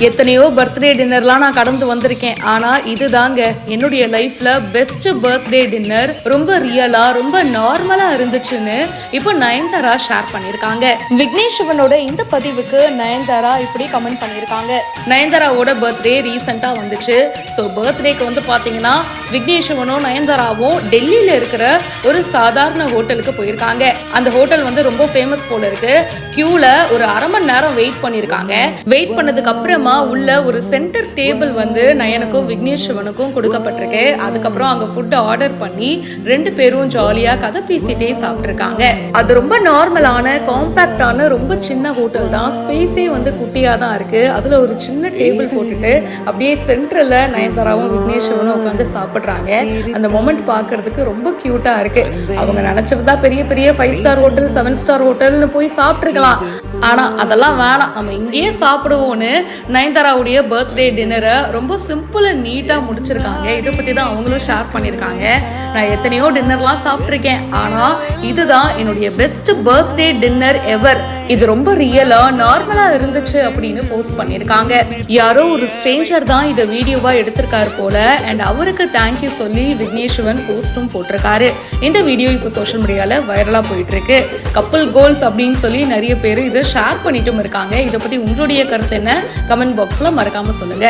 எத்தனையோ பர்த்டே டின்னர்லாம் நான் கடந்து வந்திருக்கேன். ஆனா இதுதாங்க என்னுடைய லைஃப்ல பெஸ்ட் பர்த்டே டின்னர். ரொம்ப ரியலா ரொம்ப நார்மலா இருந்துச்சுன்னு இப்போ நயன்தாரா ஷேர் பண்ணியிருக்காங்க. விக்னேஷ் சிவனோட இந்த பதிவுக்கு நயன்தாரா இப்படி கமெண்ட் பண்ணியிருக்காங்க. நயன்தாராவோட பர்த்டே ரீசெண்டா வந்துச்சு. ஸோ பர்த்டேக்கு வந்து பாத்தீங்கன்னா விக்னேஷ் சிவனும் நயன்தாராவும் டெல்லியில இருக்கிற ஒரு சாதாரண ஹோட்டலுக்கு போயிருக்காங்க. அந்த ஹோட்டல் வந்து ரொம்ப ஃபேமஸ் போல இருக்கு. கியூல ஒரு அரை மணி நேரம் வெயிட் பண்ணிருக்காங்க. வெயிட் பண்ணதுக்கு அப்புறமா உள்ள ஒரு சென்டர் டேபிள் வந்து நயனுக்கும் விக்னேஷ் சிவனுக்கும் கொடுக்கப்பட்டிருக்கு. அதுக்கப்புறம் அங்க ஃபுட் ஆர்டர் பண்ணி 2 பேரும் ஜாலியா கதை பேசிட்டே சாப்பிட்டுருக்காங்க. அது ரொம்ப நார்மலான காம்பாக்டான ரொம்ப சின்ன ஹோட்டல் தான். ஸ்பேஸே வந்து குட்டியா தான் இருக்கு. அதுல ஒரு சின்ன டேபிள் போட்டுட்டு அப்படியே சென்டர்ல நயன்தாராவும் விக்னேஷ் சிவனும் உட்காந்து சாப்பிடுறாங்க. அந்த மொமெண்ட் பாக்குறதுக்கு ரொம்ப கியூட்டா இருக்கு. அவங்க நினைச்சிருந்தா பெரிய பெரிய 5 ஸ்டார் ஹோட்டல் 7 ஸ்டார் ஹோட்டல்னு போய் சாப்பிட்டுருக்கலாம். ஆனா அதெல்லாம் வேணாம், நம்ம இங்கேயே சாப்பிடுவோன்னு நயன்தாராவுடைய பர்த்டே டின்னரை ரொம்ப சிம்பிள் அண்ட் நீட்டா முடிச்சிருக்காங்க. இதை பத்தி தான் அவங்களும் ஷேர் பண்ணியிருக்காங்க. நான் எத்தனையோ டின்னர்லாம் சாப்பிட்ருக்கேன், ஆனா இதுதான் என்னுடைய பெஸ்ட் பர்த்டே டின்னர் எவர். இது ரொம்ப ரியலா நார்மலா இருந்துச்சு அப்படின்னு போஸ்ட் பண்ணியிருக்காங்க. யாரோ ஒரு ஸ்ட்ரேஞ்சர் தான் இதை வீடியோவா எடுத்திருக்காரு போல. அண்ட் அவருக்கு தேங்க்யூ சொல்லி விக்னேஷ் சிவன் போஸ்டும் போட்டிருக்காரு. இந்த வீடியோ இப்போ சோஷியல் மீடியால வைரலா போயிட்டு இருக்கு. கப்புள் கோல்ஸ் அப்படின்னு சொல்லி நிறைய பேர் இதை ஷேர் பண்ணிட்டும் இருக்காங்க. இதை பத்தி உங்களுடைய கருத்து என்ன? கமெண்ட் பாக்ஸ்ல மறக்காம சொல்லுங்க.